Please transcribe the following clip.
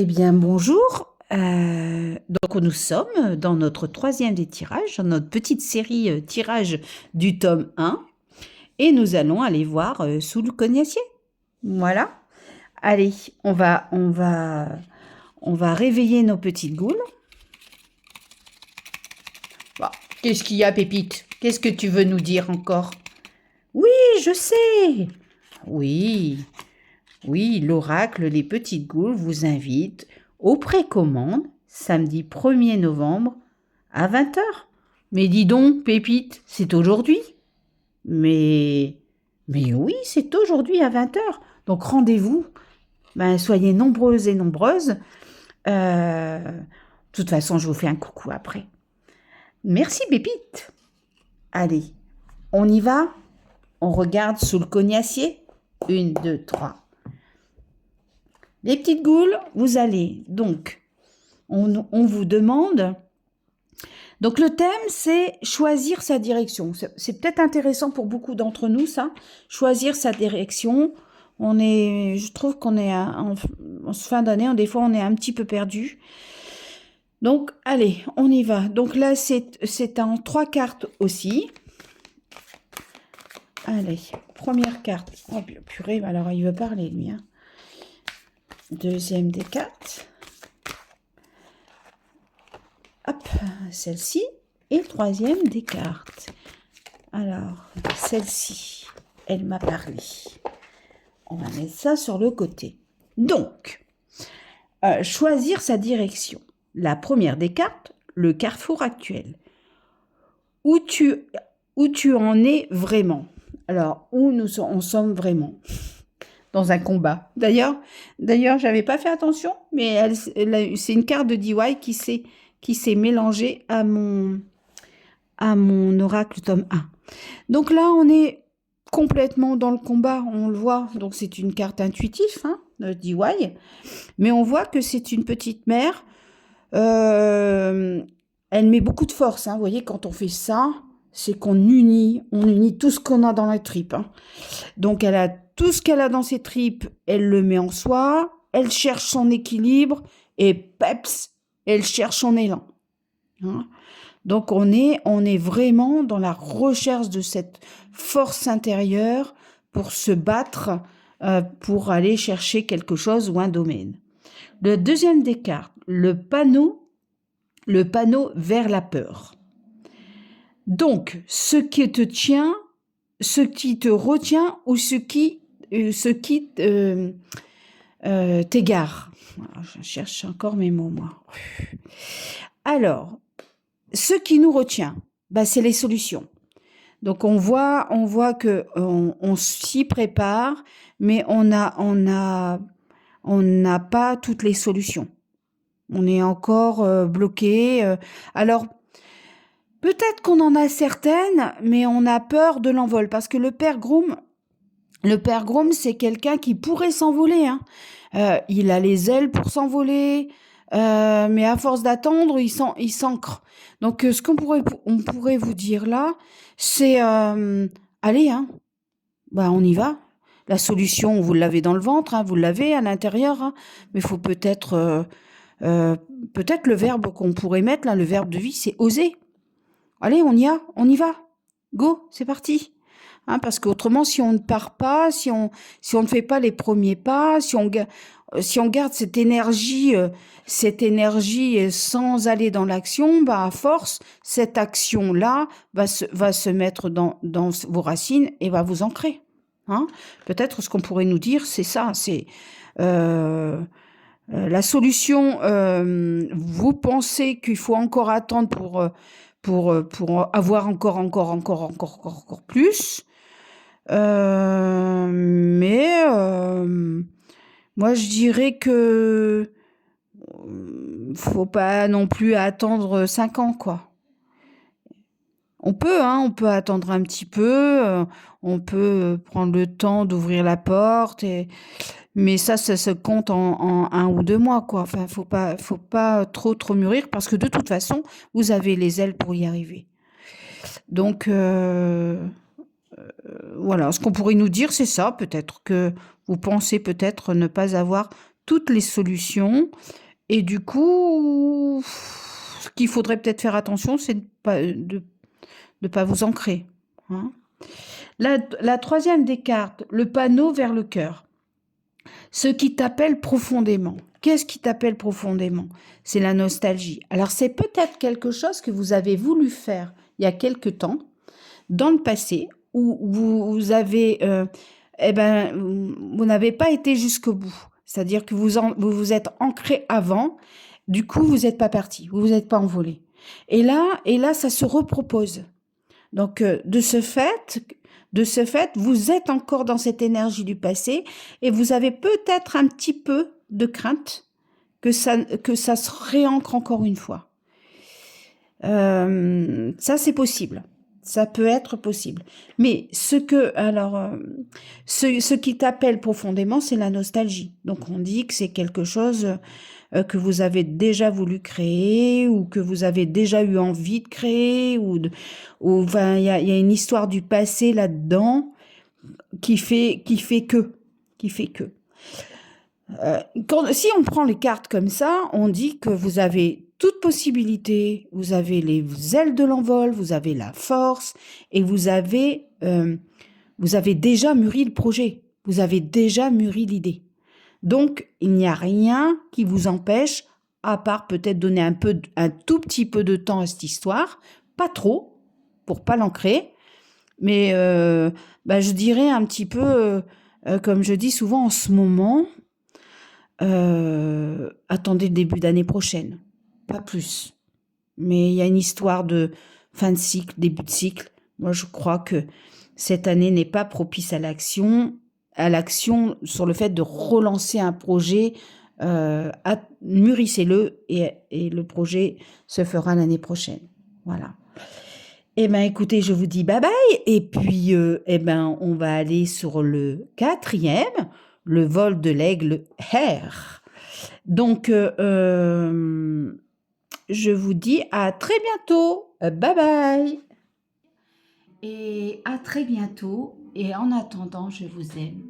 Eh bien, bonjour. Donc, nous sommes dans notre troisième des tirages, dans notre petite série tirage du tome 1. Et nous allons aller voir sous le cognacier. Voilà. Allez, on va réveiller nos petites goules. Bon, qu'est-ce qu'il y a, Pépite? Qu'est-ce que tu veux nous dire encore? Oui, je sais. Oui, oui, l'oracle Les Petites Goules vous invite aux précommandes samedi 1er novembre à 20 heures. Mais dis donc, Pépite, c'est aujourd'hui? Mais, mais oui, c'est aujourd'hui à 20 heures. Donc rendez-vous. Ben, soyez nombreuses et nombreuses. De toute façon, je vous fais un coucou après. Merci, Pépite. Allez, on y va? On regarde sous le cognacier. 1, 2, 3. Les petites goules, vous allez donc, on vous demande, donc le thème c'est choisir sa direction. C'est peut-être intéressant pour beaucoup d'entre nous ça, choisir sa direction. Je trouve qu'on est en fin d'année, des fois on est un petit peu perdu. Donc allez, on y va. Donc là c'est en 3 cartes aussi. Allez, première carte. Oh purée, alors il veut parler lui, hein. Deuxième des cartes. Hop, celle-ci. Et troisième des cartes. Alors, celle-ci, elle m'a parlé. On va mettre ça sur le côté. Donc, choisir sa direction. La première des cartes, le carrefour actuel. Où tu en es vraiment. Alors, où on sommes vraiment dans un combat. D'ailleurs, j'avais pas fait attention, mais c'est une carte de DY qui s'est mélangée à mon oracle tome 1. Donc là, on est complètement dans le combat, on le voit. Donc c'est une carte intuitive, hein, de DY, mais on voit que c'est une petite mère. Elle met beaucoup de force, hein. Vous voyez, quand on fait ça, c'est on unit tout ce qu'on a dans la tripe, hein. Donc elle a tout ce qu'elle a dans ses tripes, elle le met en soi, elle cherche son équilibre et peps, elle cherche son élan, hein. Donc on est vraiment dans la recherche de cette force intérieure pour se battre, pour aller chercher quelque chose ou un domaine. Le deuxième des cartes, le panneau vers la peur. Donc ce qui te retient ou ce qui t'égare. Je cherche encore mes mots, moi. Alors, ce qui nous retient, c'est les solutions. Donc on voit que on s'y prépare, mais on n'a pas toutes les solutions. On est encore bloqué. Alors peut-être qu'on en a certaines, mais on a peur de l'envol parce que le père Groom, c'est quelqu'un qui pourrait s'envoler, hein. Il a les ailes pour s'envoler, mais à force d'attendre, il s'ancre. Donc, ce on pourrait vous dire là, c'est allez, hein, on y va. La solution, vous l'avez dans le ventre, hein, vous l'avez à l'intérieur, hein, mais il faut peut-être le verbe qu'on pourrait mettre là, le verbe de vie, c'est oser. Allez, on y va. Go, c'est parti. Hein, parce qu'autrement, si on ne part pas, si on ne fait pas les premiers pas, si on garde cette énergie sans aller dans l'action, à force, cette action-là va se mettre dans vos racines et va vous ancrer. Hein. Peut-être ce qu'on pourrait nous dire, c'est ça, c'est la solution. Vous pensez qu'il faut encore attendre pour avoir encore plus. Mais moi je dirais que faut pas non plus attendre 5 ans, quoi. On peut attendre un petit peu, on peut prendre le temps d'ouvrir la porte, mais ça se compte en 1 ou 2 mois, quoi. Enfin, faut pas trop mûrir parce que de toute façon, vous avez les ailes pour y arriver. Donc, voilà, ce qu'on pourrait nous dire, c'est ça, peut-être que vous pensez peut-être ne pas avoir toutes les solutions. Et du coup, ce qu'il faudrait peut-être faire attention, c'est de pas vous ancrer, hein. La troisième des cartes, le panneau vers le cœur. Ce qui t'appelle profondément. Qu'est-ce qui t'appelle profondément? C'est la nostalgie. Alors, c'est peut-être quelque chose que vous avez voulu faire il y a quelque temps, dans le passé, où vous avez, vous n'avez pas été jusqu'au bout. C'est-à-dire que vous vous êtes ancré avant, du coup, vous n'êtes pas parti, vous vous êtes pas envolé. Et là, ça se repropose. Donc, de ce fait, vous êtes encore dans cette énergie du passé et vous avez peut-être un petit peu de crainte que ça se réancre encore une fois. Ça, c'est possible. Ça peut être possible. Mais ce qui t'appelle profondément, c'est la nostalgie. Donc, on dit que c'est quelque chose que vous avez déjà voulu créer ou que vous avez déjà eu envie de créer enfin, il y a une histoire du passé là-dedans qui fait que. Si on prend les cartes comme ça, on dit que vous avez toute possibilité, vous avez les ailes de l'envol, vous avez la force et vous avez déjà mûri le projet, vous avez déjà mûri l'idée. Donc, il n'y a rien qui vous empêche, à part peut-être donner un tout petit peu de temps à cette histoire, pas trop, pour pas l'ancrer, mais je dirais un petit peu, comme je dis souvent en ce moment, attendez le début d'année prochaine, pas plus. Mais il y a une histoire de fin de cycle, début de cycle. Moi, je crois que cette année n'est pas propice à l'action sur le fait de relancer un projet. Mûrissez-le et le projet se fera l'année prochaine. Voilà. Eh bien, écoutez, je vous dis bye bye. Et puis, on va aller sur le quatrième, le vol de l'aigle R. Donc, je vous dis à très bientôt. Bye bye. Et à très bientôt. Et en attendant, je vous aime.